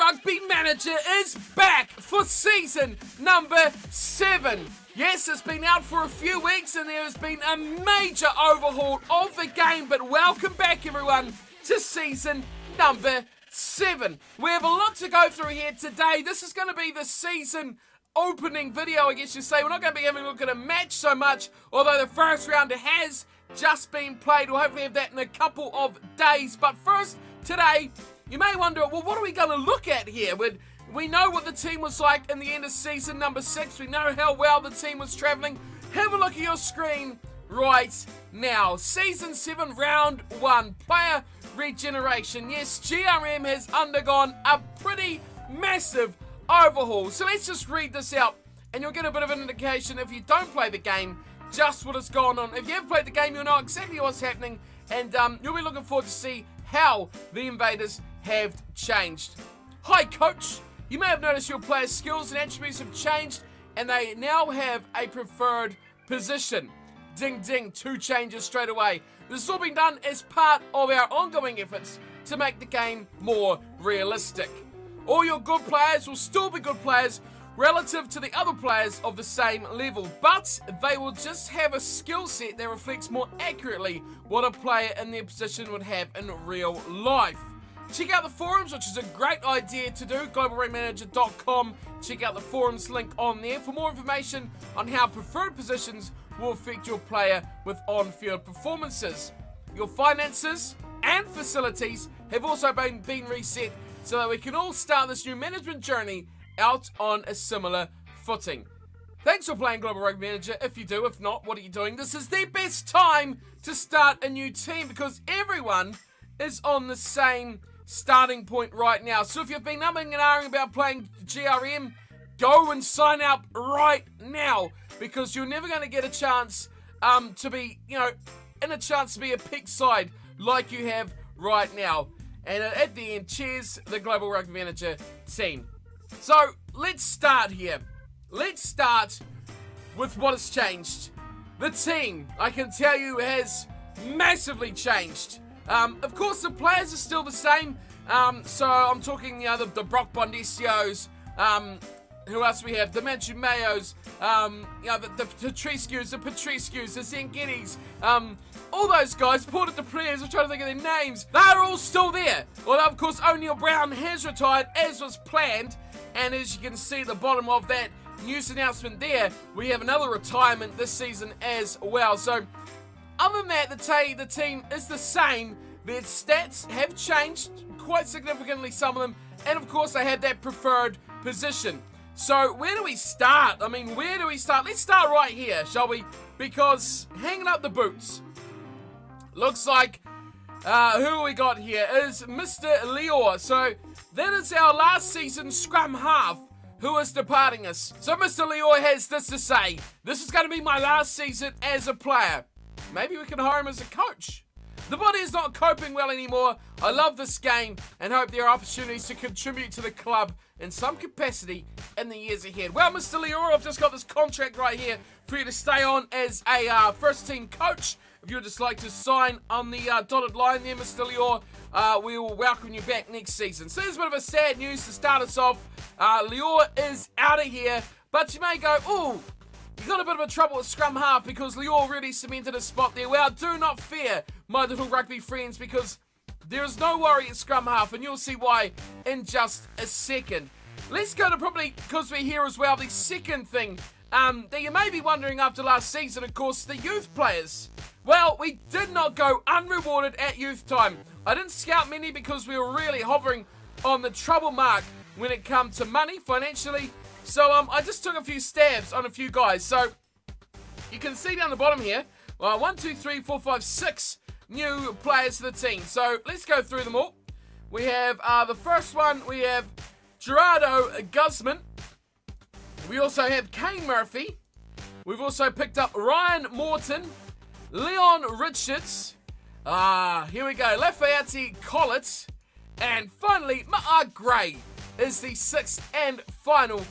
Rugby Manager is back for season number 7. Yes, it's been out for a few weeks and there has been a major overhaul of the game, but welcome back everyone to season number 7. We have a lot to go through here today. This is going to be the season opening video, I guess you say. We're not going to be having a look at a match so much, although the first round has just been played. We'll hopefully have that in a couple of days. But first, today, you may wonder, well, what are we going to look at here? We know what the team was like in the end of season number 6. We know how well the team was travelling. Have a look at your screen right now. Season 7, round 1, player regeneration. Yes, GRM has undergone a pretty massive overhaul. So let's just read this out and you'll get a bit of an indication if you don't play the game, just what has gone on. If you have played the game, you'll know exactly what's happening, and you'll be looking forward to see how the invaders have changed. Hi coach, you may have noticed your players' skills and attributes have changed and they now have a preferred position. Ding ding, 2 changes straight away. This has all been done as part of our ongoing efforts to make the game more realistic. All your good players will still be good players relative to the other players of the same level, but they will just have a skill set that reflects more accurately what a player in their position would have in real life. Check out the forums, which is a great idea to do, globalrugby.manager.com. Check out the forums link on there for more information on how preferred positions will affect your player with on-field performances. Your finances and facilities have also been reset so that we can all start this new management journey out on a similar footing. Thanks for playing Global Rugby Manager. If you do, if not, what are you doing? This is the best time to start a new team because everyone is on the same starting point right now. So if you've been umming and ahhing about playing GRM, go and sign up right now because you're never going to get a chance to be, in a chance to be a pick side like you have right now. And at the end, cheers, the Global Rugby Manager team. So, let's start here. Let's start with what has changed. The team, I can tell you, has massively changed. Of course, the players are still the same. So, I'm talking, the Brock Bondesios, who else we have? The Manchu Mayos, the Petrescu's, the Zengidis, all those guys, Porter players, I'm trying to think of their names. They're all still there. Although, of course, O'Neill Brown has retired, as was planned. And as you can see at the bottom of that news announcement there, we have another retirement this season as well. So, other than that, the team is the same. Their stats have changed quite significantly, some of them. And, of course, they have that preferred position. So, where do we start? I mean, where do we start? Let's start right here, shall we? Because hanging up the boots looks like who we got here is Mr. Lior. So, that is our last season scrum half who is departing us. So, Mr. Lior has this to say. This is going to be my last season as a player. Maybe we can hire him as a coach. The body is not coping well anymore. I love this game and hope there are opportunities to contribute to the club in some capacity in the years ahead. Well, Mr. Lior, I've just got this contract right here for you to stay on as a first team coach. If you would just like to sign on the dotted line there, Mr. Lior, we will welcome you back next season. So there's a bit of a sad news to start us off. Lior is out of here, but you may go, ooh, you got a bit of a trouble with scrum half because Lior really cemented a spot there. Well, do not fear, my little rugby friends, because there is no worry at scrum half, and you'll see why in just a second. Let's go to probably, because we're here as well, the second thing that you may be wondering after last season, of course, the youth players. Well, we did not go unrewarded at youth time. I didn't scout many because we were really hovering on the trouble mark when it comes to money financially. So I just took a few stabs on a few guys. So you can see down the bottom here, 1, 2, 3, 4, 5, 6 new players to the team. So let's go through them all. We have the first one, we have Gerardo Guzman. We also have Kane Murphy. We've also picked up Ryan Morton, Leon Richards. Here we go, Lafayette Collett. And finally, Ma'a Gray is the 6th and final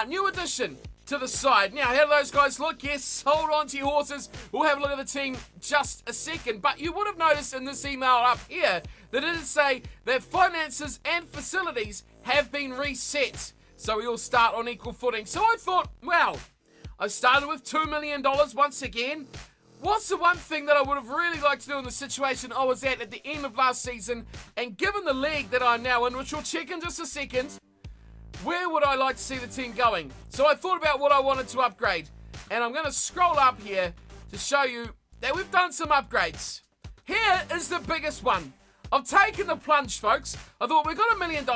new addition to the side. Now, how do those guys look? Yes, hold on to your horses. We'll have a look at the team just a second. But you would have noticed in this email up here that it did say that finances and facilities have been reset. So we all start on equal footing. So I thought, well, I started with $2 million once again. What's the one thing that I would have really liked to do in the situation I was at the end of last season? And given the league that I'm now in, which we'll check in just a second, where would I like to see the team going? So I thought about what I wanted to upgrade. And I'm going to scroll up here to show you that we've done some upgrades. Here is the biggest one. I've taken the plunge, folks. I thought we've got $1 million.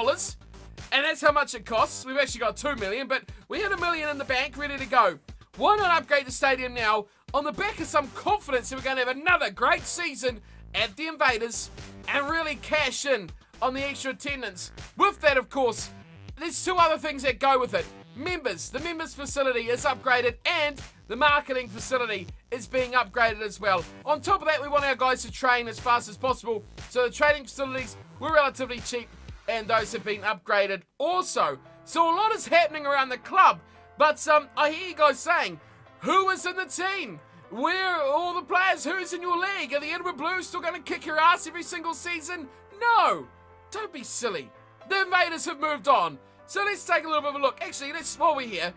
And that's how much it costs. We've actually got $2 million, but we had $1 million in the bank ready to go. Why not upgrade the stadium now on the back of some confidence that we're going to have another great season at the Invaders and really cash in on the extra attendance? With that, of course, there's two other things that go with it. Members. The members facility is upgraded and the marketing facility is being upgraded as well. On top of that, we want our guys to train as fast as possible. So the training facilities were relatively cheap and those have been upgraded also. So a lot is happening around the club. But I hear you guys saying, who is in the team? Where are all the players? Who's in your league? Are the Edinburgh Blues still going to kick your ass every single season? No! Don't be silly. The Invaders have moved on. So let's take a little bit of a look. Actually, while we're here,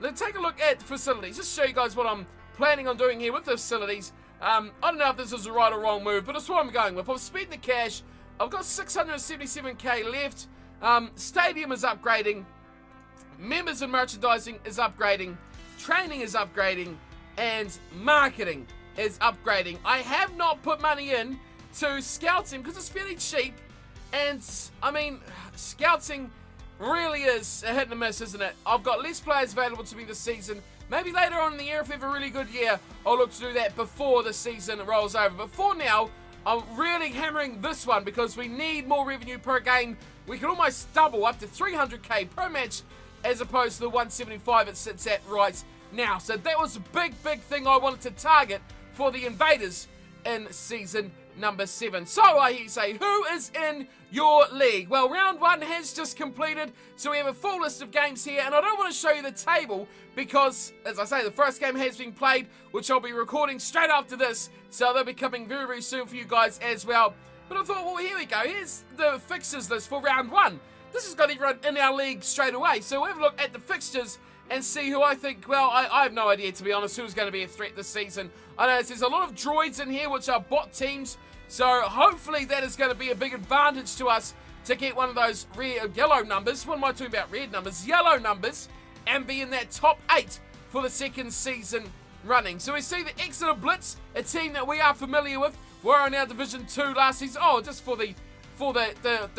let's take a look at facilities. Just show you guys what I'm planning on doing here with the facilities. I don't know if this is a right or wrong move, but it's what I'm going with. I've spent the cash. I've got 677k left. Stadium is upgrading. Members and merchandising is upgrading. Training is upgrading. And marketing is upgrading. I have not put money in to scouting because it's fairly cheap. And, I mean, scouting really is a hit and a miss, isn't it? I've got less players available to me this season. Maybe later on in the year, if we have a really good year, I'll look to do that before the season rolls over. But for now, I'm really hammering this one because we need more revenue per game. We can almost double up to 300k per match as opposed to the 175 it sits at right now. So that was a big thing I wanted to target for the Invaders in season number 7. So I hear you say, who is in your league? Well, round 1 has just completed, so we have a full list of games here, and I don't want to show you the table because, as I say, the first game has been played, which I'll be recording straight after this, so they'll be coming very soon for you guys as well. But I thought, well, here we go. Here's the fixtures list for round 1. This has got everyone in our league straight away, so we'll have a look at the fixtures and see who I think, well, I have no idea, to be honest, who's going to be a threat this season. I know there's a lot of droids in here, which are bot teams, so hopefully that is going to be a big advantage to us to get one of those yellow numbers. What am I talking about? Red numbers. Yellow numbers. And be in that top 8 for the second season running. So we see the Exeter Blitz, a team that we are familiar with. We're in our Division 2 last season. Oh, just for the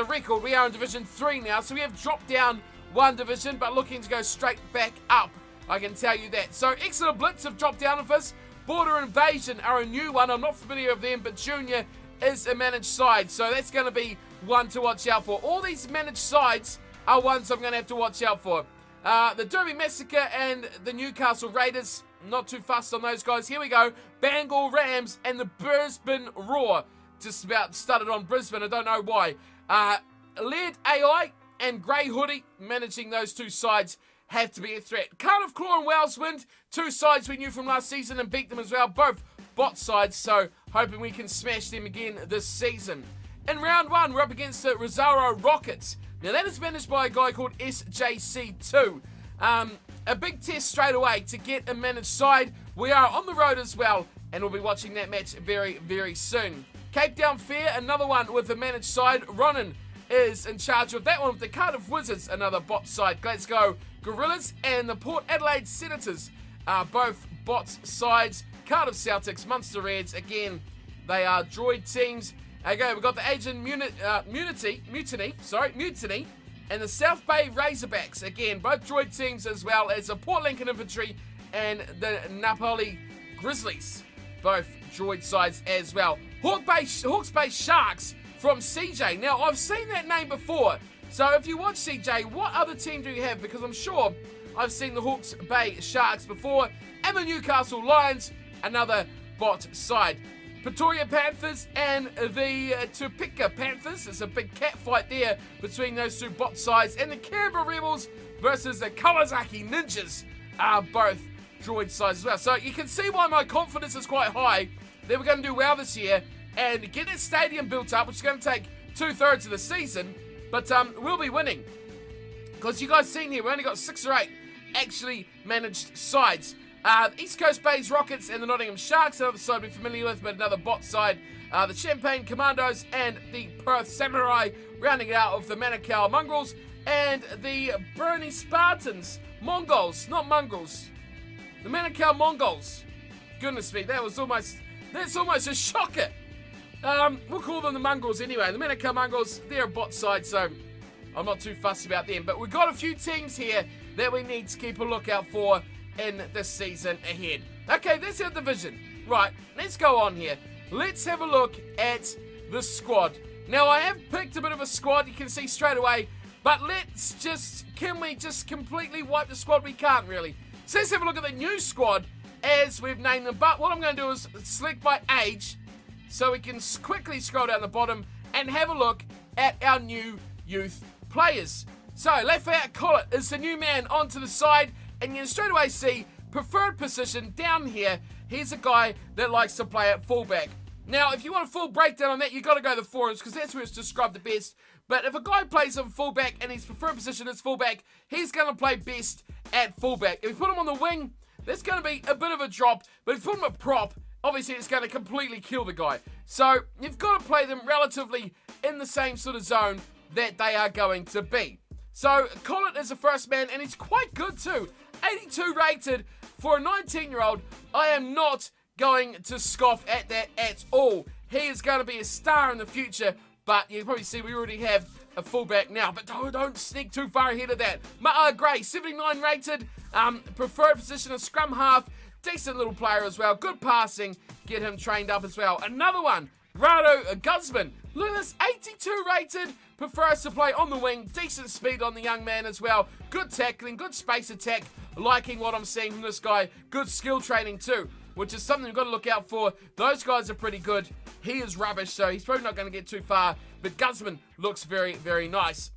record, we are in Division 3 now. So we have dropped down one division, but looking to go straight back up. I can tell you that. So Exeter Blitz have dropped down with us. Border Invasion are a new one. I'm not familiar with them, but Junior is a managed side. So that's going to be one to watch out for. All these managed sides are ones I'm going to have to watch out for. The Derby Massacre and the Newcastle Raiders, not too fussed on those guys. Here we go. Bangor Rams and the Brisbane Roar. Just about started on Brisbane, I don't know why. Lead AI and Grey Hoodie managing those two sides have to be a threat. Cardiff Claw and Wales Wind, two sides we knew from last season and beat them as well. Both bot sides, so hoping we can smash them again this season. In round 1, we're up against the Rosario Rockets. Now that is managed by a guy called SJC2. A big test straight away to get a managed side. We are on the road as well, and we'll be watching that match very soon. Cape Town Fair, another one with a managed side. Ronan is in charge of that one with the Cardiff Wizards, another bot side. Glasgow Gorillas and the Port Adelaide Senators are both bot sides. Cardiff Celtics, Munster Reds, again, they are droid teams. Okay, we've got the Asian Mutiny, and the South Bay Razorbacks, again, both droid teams, as well as the Port Lincoln Infantry and the Napoli Grizzlies, both droid sides as well. Hawke's Bay Sharks from CJ. Now, I've seen that name before, so if you watch CJ, what other team do you have? Because I'm sure I've seen the Hawke's Bay Sharks before, and the Newcastle Lions, another bot side. Pretoria Panthers and the Topeka Panthers. There's a big cat fight there between those two bot sides. And the Canberra Rebels versus the Kawasaki Ninjas. both droid sides as well. So you can see why my confidence is quite high that we're going to do well this year and get that stadium built up, which is going to take 2/3 of the season, but we'll be winning. Because you guys seen here, we only got 6 or 8 actually managed sides. East Coast Bays Rockets and the Nottingham Sharks, another side we're familiar with, but another bot side. The Champagne Commandos and the Perth Samurai, rounding it out of the Manukau Mongrels, and the Burnie Spartans. Mongols, not mongrels. The Manukau Mongols. Goodness me, that's almost a shocker. We'll call them the Mongrels anyway. The Manukau Mongrels, they're a bot side, so I'm not too fussed about them. But we've got a few teams here that we need to keep a lookout for in this season ahead. Okay, that's our division. Right, let's go on here. Let's have a look at the squad. Now, I have picked a bit of a squad, you can see straight away. But can we just completely wipe the squad? We can't really. So let's have a look at the new squad as we've named them. But what I'm going to do is select by age so we can quickly scroll down the bottom and have a look at our new youth players. So, Lafayette Collett is the new man onto the side, and you can straight away see preferred position down here. He's a guy that likes to play at fullback. Now, if you want a full breakdown on that, you've got to go to the forums because that's where it's described the best. But if a guy plays on fullback and his preferred position is fullback, he's going to play best at fullback. If you put him on the wing, that's going to be a bit of a drop. But if you put him at prop, obviously it's going to completely kill the guy. So, you've got to play them relatively in the same sort of zone that they are going to be. So, Collett is the first man, and he's quite good too. 82 rated for a 19-year-old. I am not going to scoff at that at all. He is going to be a star in the future, but you can probably see we already have a fullback now. But don't sneak too far ahead of that. Ma'a Gray, 79 rated, preferred position of scrum half. Decent little player as well. Good passing. Get him trained up as well. Another one, Rado Guzman. Look at this, 82 rated. Prefers to play on the wing. Decent speed on the young man as well. Good tackling, good space attack. Liking what I'm seeing from this guy. Good skill training too, which is something we've got to look out for. Those guys are pretty good. He is rubbish, so he's probably not going to get too far. But Guzman looks very, very nice.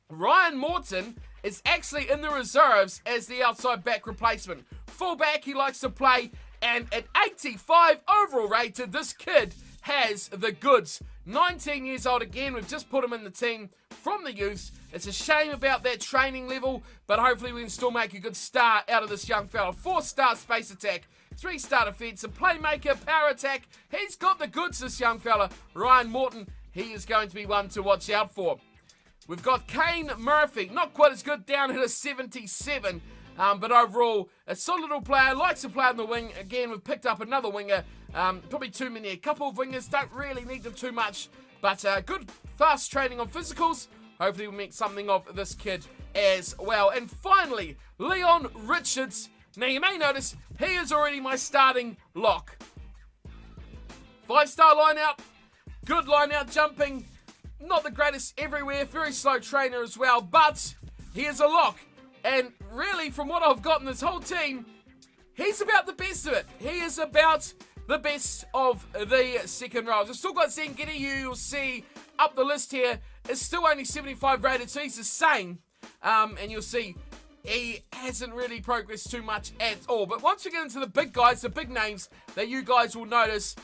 Ryan Morton is actually in the reserves as the outside back replacement. Fullback, he likes to play. And at 85 overall rated, this kid has the goods. 19 years old again. We've just put him in the team from the youths. It's a shame about that training level, but hopefully we can still make a good start out of this young fella. 4-star space attack, 3-star defense, a playmaker, power attack. He's got the goods, this young fella. Ryan Morton, he is going to be one to watch out for. We've got Kane Murphy, not quite as good, down at a 77. But overall, a solid little player, likes to play on the wing. Again, we've picked up another winger. Probably too many. A couple of wingers, don't really need them too much. But good, fast training on physicals. Hopefully we'll make something of this kid as well. And finally, Leon Richards. Now, you may notice, he is already my starting lock. 5-star line-out. Good line-out jumping. Not the greatest everywhere. Very slow trainer as well. But he is a lock. And really, from what I've got in this whole team, he's about the best of it. He is about the best of the second rows. I've still got Zengidi, you'll see up the list here, is still only 75 rated, so he's the same. And you'll see he hasn't really progressed too much at all. But once we get into the big guys, the big names that you guys will notice,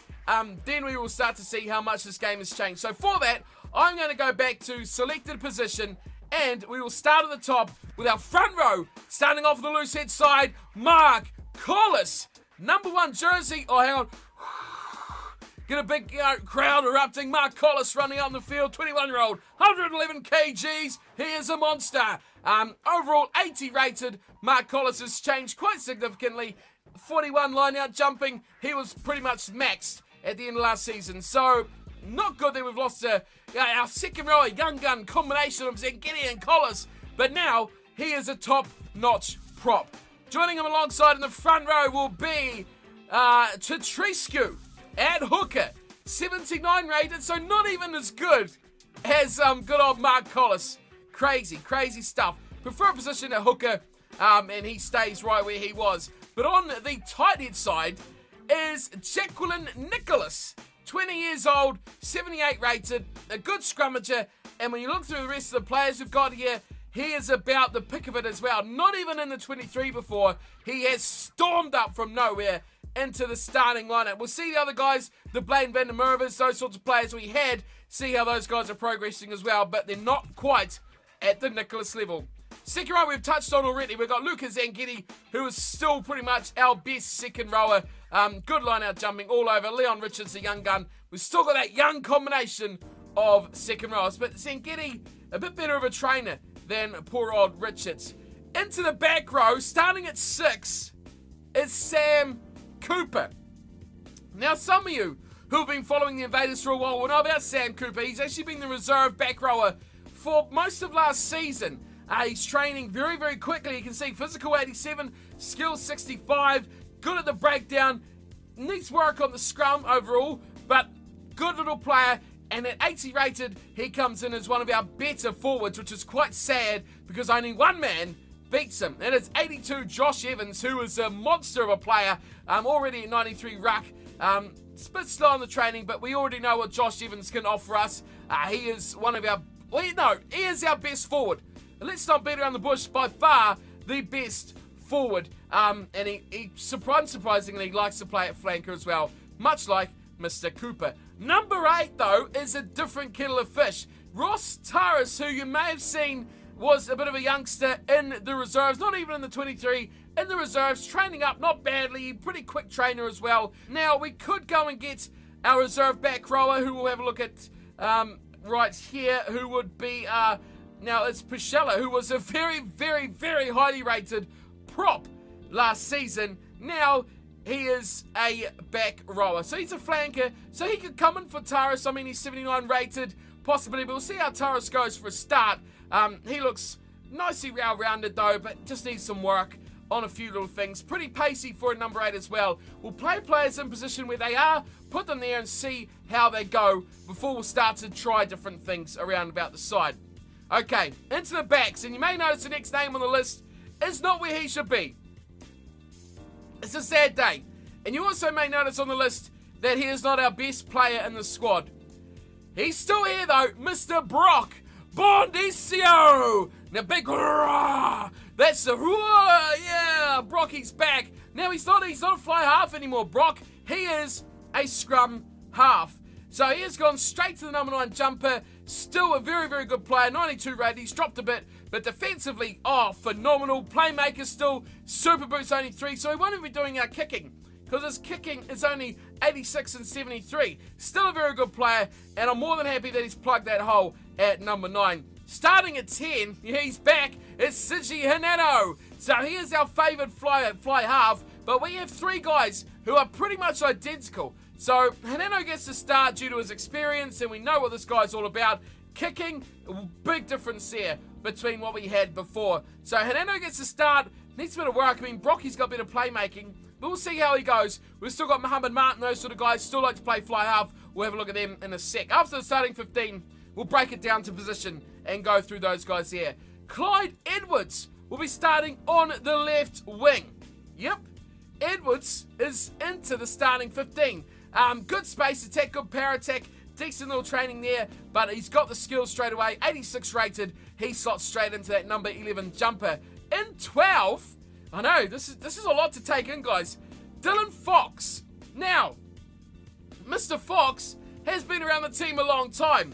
then we will start to see how much this game has changed. So for that, I'm going to go back to selected position, and we will start at the top with our front row, starting off the loose head side, Mark Collis. Number 1 jersey. Oh, hang on. Get a big crowd erupting. Mark Collis running out on the field. 21-year-old, 111 kgs. He is a monster. Overall, 80 rated. Mark Collis has changed quite significantly. 41 line-out jumping. He was pretty much maxed at the end of last season. So, not good that we've lost our second row, a young gun combination of Zengidi and Collis. But now, he is a top-notch prop. Joining him alongside in the front row will be Tatrescu at hooker. 79 rated, so not even as good as good old Mark Collis. Crazy, crazy stuff. Preferred position at hooker, and he stays right where he was. But on the tight head side is Jacqueline Nicholas. 20 years old, 78 rated, a good scrummager. And when you look through the rest of the players we've got here, he is about the pick of it as well. Not even in the 23 before. He has stormed up from nowhere into the starting lineup. We'll see the other guys, the Blaine van der Merwes, those sorts of players we had, see how those guys are progressing as well, but they're not quite at the Nicholas level. Second row we've touched on already. We've got Lucas Zangetti, who is still pretty much our best second rower. Good line out jumping all over. Leon Richards, the young gun. We've still got that young combination of second rowers, but Zangetti, a bit better of a trainer than poor old Richards. Into the back row, starting at 6, is Sam Cooper. Now, some of you who have been following the Invaders for a while will know about Sam Cooper. He's actually been the reserve back rower for most of last season. He's training very, very quickly. You can see physical 87, skill 65, good at the breakdown, needs work on the scrum overall, but good little player. And at 80 rated, he comes in as one of our better forwards, which is quite sad because only one man beats him. That is 82 Josh Evans, who is a monster of a player, already at 93 ruck. It's a bit slow on the training, but we already know what Josh Evans can offer us. He is one of our, he is our best forward. Let's not beat around the bush, by far the best forward. And he surprisingly likes to play at flanker as well, much like Mr. Cooper. Number 8, though, is a different kettle of fish. Ross Taras, who you may have seen was a bit of a youngster in the reserves, not even in the 23, in the reserves, training up not badly, pretty quick trainer as well. Now, we could go and get our reserve back rower, who we'll have a look at right here, who would be, now it's Pichella, who was a very, very, very highly rated prop last season. Now, he is a back rower. So he's a flanker, so he could come in for Taras. I mean, he's 79 rated, possibly, but we'll see how Taras goes for a start. He looks nicely well-rounded though, but just needs some work on a few little things. Pretty pacey for a number 8 as well. We'll play players in position where they are, put them there and see how they go before we'll start to try different things around about the side. Okay, into the backs, and you may notice the next name on the list is not where he should be. It's a sad day. And you also may notice on the list that he is not our best player in the squad. He's still here though, Mr. Brock Bondisio. Now big rah, that's the rah, yeah, Brocky's back. Now he's not a fly half anymore, Brock. He is a scrum half. So he has gone straight to the number 9 jumper. Still a very, very good player. 92 rated. He's dropped a bit, but defensively, phenomenal. Playmaker still. Super boots only 3, so he won't even be doing our kicking because his kicking is only 86 and 73. Still a very good player, and I'm more than happy that he's plugged that hole at number 9. Starting at 10, yeah, he's back. It's Sigi Hinano. So he is our favoured fly half, but we have 3 guys who are pretty much identical. So Hinano gets to start due to his experience, and we know what this guy's all about. Kicking, big difference there between what we had before. So Hinano gets to start, needs a bit of work. I mean, Brocky's got a bit of playmaking, but we'll see how he goes. We've still got Muhammad Martin, those sort of guys, still like to play fly half. We'll have a look at them in a sec. After the starting 15, we'll break it down to position and go through those guys here. Clyde Edwards will be starting on the left wing. Yep, Edwards is into the starting 15. Good space attack, good power attack, decent little training there, but he's got the skills straight away. 86 rated, he slots straight into that number 11 jumper. In 12, I know, this is a lot to take in, guys. Dylan Fox. Now, Mr. Fox has been around the team a long time.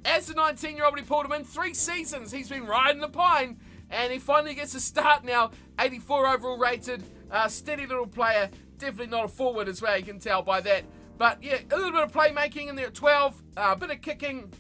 As a 19-year-old, we pulled him in 3 seasons. He's been riding the pine, and he finally gets a start now. 84 overall rated, steady little player. Definitely not a forward as well, you can tell by that. But yeah, a little bit of playmaking in there at 12, a bit of kicking,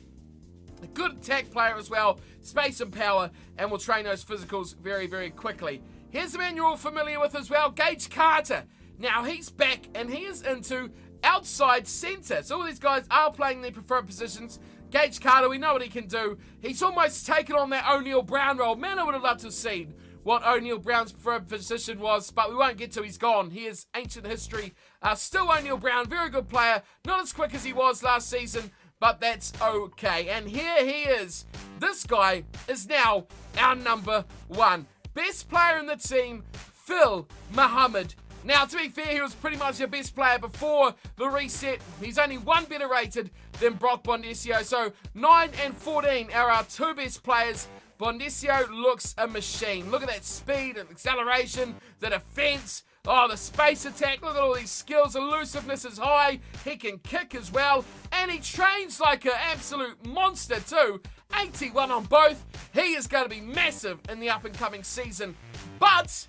a good attack player as well, space and power, and we'll train those physicals very, very quickly. Here's the man you're all familiar with as well, Gage Carter. Now he's back, and he is into outside centre. So all these guys are playing their preferred positions. Gage Carter, we know what he can do. He's almost taken on that O'Neill Brown role. Man, I would have loved to have seen what O'Neill Brown's preferred position was, but we won't get to. He's gone. He is ancient history. Still O'Neill Brown, very good player. Not as quick as he was last season, but that's okay. And here he is. This guy is now our number 1. Best player in the team, Phil Muhammad. Now, to be fair, he was pretty much the best player before the reset. He's only 1 better rated than Brock Bondisio. So 9 and 14 are our 2 best players. Bondesio looks a machine. Look at that speed and acceleration, the defense. Oh, the space attack. Look at all these skills. Elusiveness is high. He can kick as well. And he trains like an absolute monster too. 81 on both. He is going to be massive in the up-and-coming season. But,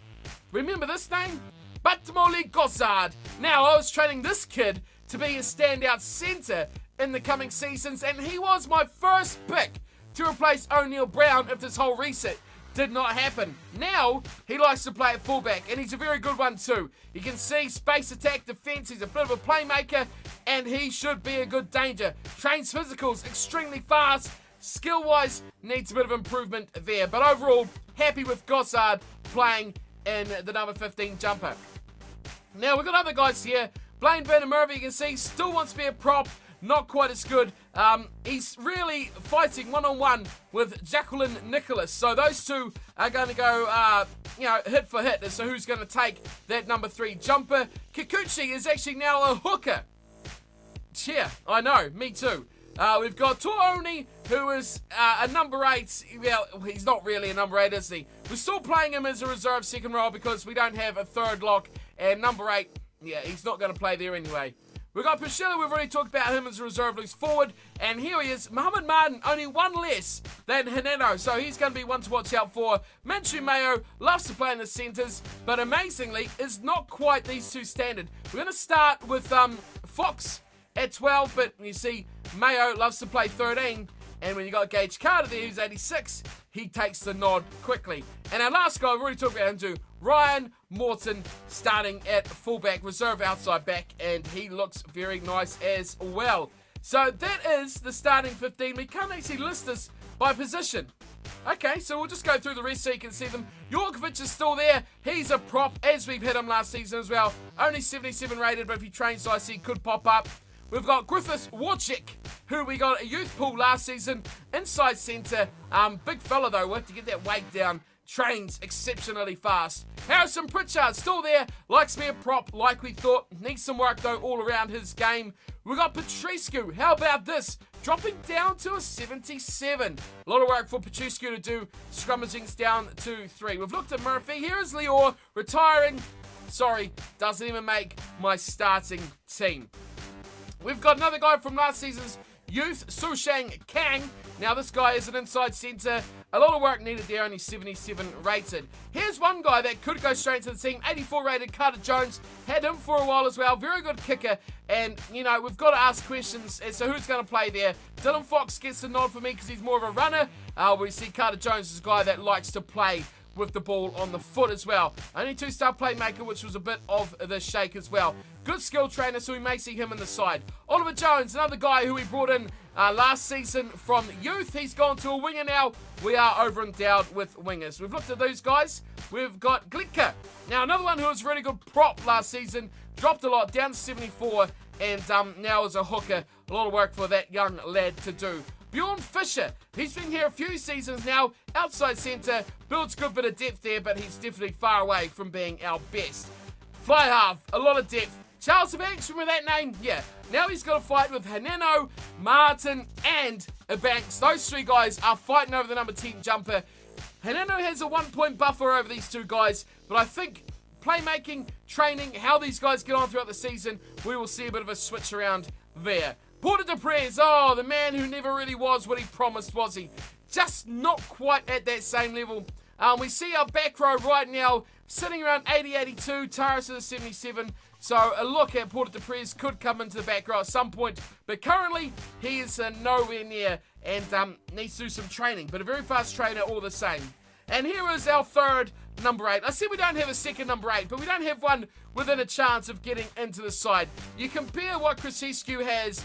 remember this name? Batamoli Gossard. Now, I was training this kid to be a standout centre in the coming seasons, and he was my first pick to replace O'Neil Brown if this whole reset did not happen. Now, he likes to play at fullback, and he's a very good one too. You can see space attack, defense, he's a bit of a playmaker, and he should be a good danger. Trains physicals, extremely fast. Skill-wise, needs a bit of improvement there. But overall, happy with Gossard playing in the number 15 jumper. Now, we've got other guys here. Blaine Van Murphy, you can see, still wants to be a prop. Not quite as good. He's really fighting one-on-one with Jacqueline Nicholas. So those two are going to go, hit for hit as to who's going to take that number 3 jumper. Kikuchi is actually now a hooker. Yeah, I know. Me too. We've got Tuoni, who is a number 8. Well, he's not really a number 8, is he? We're still playing him as a reserve second row because we don't have a third lock. And number 8, yeah, he's not going to play there anyway. We've got Priscilla, we've already talked about him as a reserve loose forward. And here he is, Muhammad Martin, only one less than Hineno. So he's going to be one to watch out for. Manchu Mayo loves to play in the centres, but amazingly is not quite these two standard. We're going to start with Fox at 12, but you see Mayo loves to play 13. And when you got Gage Carter there, who's 86, he takes the nod quickly. And our last guy, we've already talked about him too, Ryan Morton, starting at fullback, reserve outside back, and he looks very nice as well. So that is the starting 15. We can't actually list this by position. Okay, so we'll just go through the rest so you can see them. Jorkovic is still there. He's a prop, as we've hit him last season as well. Only 77 rated, but if he trains nice, he could pop up. We've got Griffiths Warchick, who we got a youth pool last season, inside centre. Big fella though, we'll have to get that weight down. Trains exceptionally fast. Harrison Pritchard still there, likes me a prop like we thought. Needs some work though all around his game. We got Petrescu, how about this? Dropping down to a 77. A lot of work for Petrescu to do. Scrummaging's down to 3. We've looked at Murphy. Here is Lior, retiring. Sorry, doesn't even make my starting team. We've got another guy from last season's youth, Sushang Kang. Now this guy is an inside centre. A lot of work needed there, only 77 rated. Here's one guy that could go straight to the team, 84 rated, Carter Jones. Had him for a while as well, very good kicker. And, you know, we've got to ask questions as to who's going to play there. Dylan Fox gets the nod for me because he's more of a runner. We see Carter Jones is a guy that likes to play with the ball on the foot as well. Only 2-star playmaker, which was a bit of the shake as well. Good skill trainer, so we may see him in the side. Oliver Jones, another guy who we brought in last season from youth. He's gone to a winger now. We are over-endowed with wingers. We've looked at those guys. We've got Glitka. Now, another one who was really good prop last season. Dropped a lot, down to 74, and now is a hooker. A lot of work for that young lad to do. Bjorn Fisher, he's been here a few seasons now, outside centre, builds a good bit of depth there, but he's definitely far away from being our best. Fly half, a lot of depth. Charles Banks, remember that name? Yeah. Now he's got to fight with Haneno, Martin, and Banks. Those three guys are fighting over the number 10 jumper. Haneno has a 1-point buffer over these two guys, but I think playmaking, training, how these guys get on throughout the season, we will see a bit of a switch around there. Porter de Prez, oh, the man who never really was what he promised, was he? Just not quite at that same level. We see our back row right now sitting around 80-82, Taras is a 77. So a look at Porter de Prez could come into the back row at some point. But currently, he is nowhere near and needs to do some training. But a very fast trainer all the same. And here is our third number 8. I said we don't have a second number 8, but we don't have one within a chance of getting into the side. You compare what Krasescu has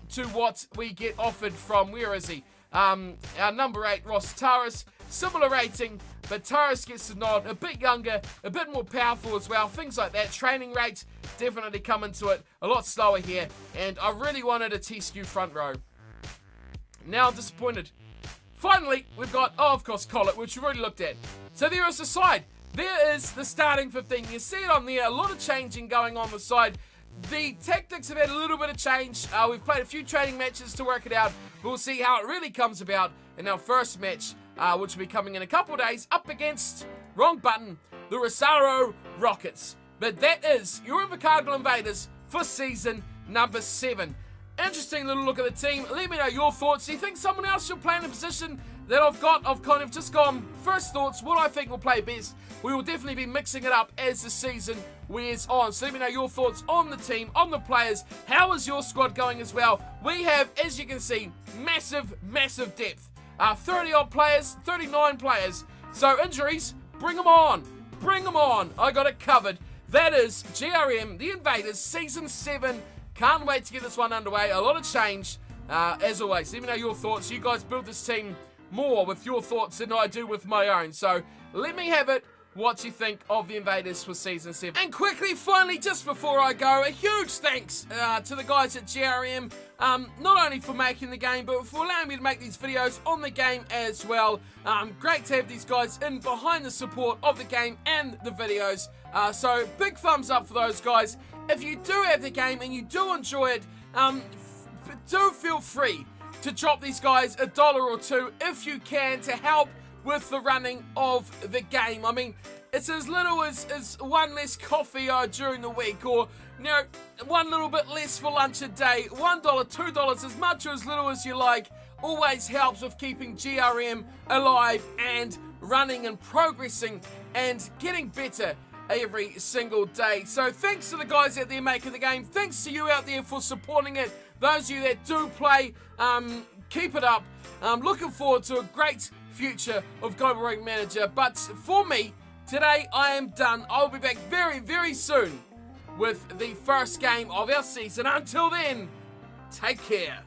to what we get offered from, where is he? Our number 8, Ross Taras. Similar rating, but Taras gets the nod. A bit younger, a bit more powerful as well. Things like that. Training rates definitely come into it. A lot slower here. And I really wanted a T-skew front row. Now I'm disappointed. Finally, we've got, oh, of course, Collett, which we've already looked at. So there is the side. There is the starting 15. You see it on there. A lot of changing going on the side. The tactics have had a little bit of change. We've played a few training matches to work it out. We'll see how it really comes about in our first match which will be coming in a couple of days, up against, wrong button, the Rosario Rockets. But that is your Invercargill Invaders for season number 7. Interesting little look at the team. Let me know your thoughts. Do you think someone else should play in a position that I've got? I've kind of just gone first thoughts, what I think will play best. We will definitely be mixing it up as the season wears on. So let me know your thoughts on the team, on the players. How is your squad going as well? We have, as you can see, massive, massive depth. 30-odd players, 39 players. So injuries, bring them on. Bring them on. I got it covered. That is GRM, the Invaders, Season 7. Can't wait to get this one underway. A lot of change, as always. Let me know your thoughts. You guys build this team more with your thoughts than I do with my own. So let me have it. What you think of the Invaders for Season 7. And quickly, finally, just before I go, a huge thanks to the guys at GRM, not only for making the game, but for allowing me to make these videos on the game as well. Great to have these guys in behind the support of the game and the videos. So big thumbs up for those guys. If you do have the game and you do enjoy it, do feel free to drop these guys $1 or $2 if you can to help with the running of the game. I mean, it's as little as one less coffee during the week, or, you know, one little bit less for lunch a day. $1, $2, as much or as little as you like, always helps with keeping GRM alive and running and progressing and getting better every single day. So thanks to the guys out there making the game. Thanks to you out there for supporting it. Those of you that do play, keep it up. I'm looking forward to a great future of Global Rugby Manager. But for me, today I am done. I'll be back very, very soon with the first game of our season. Until then, take care.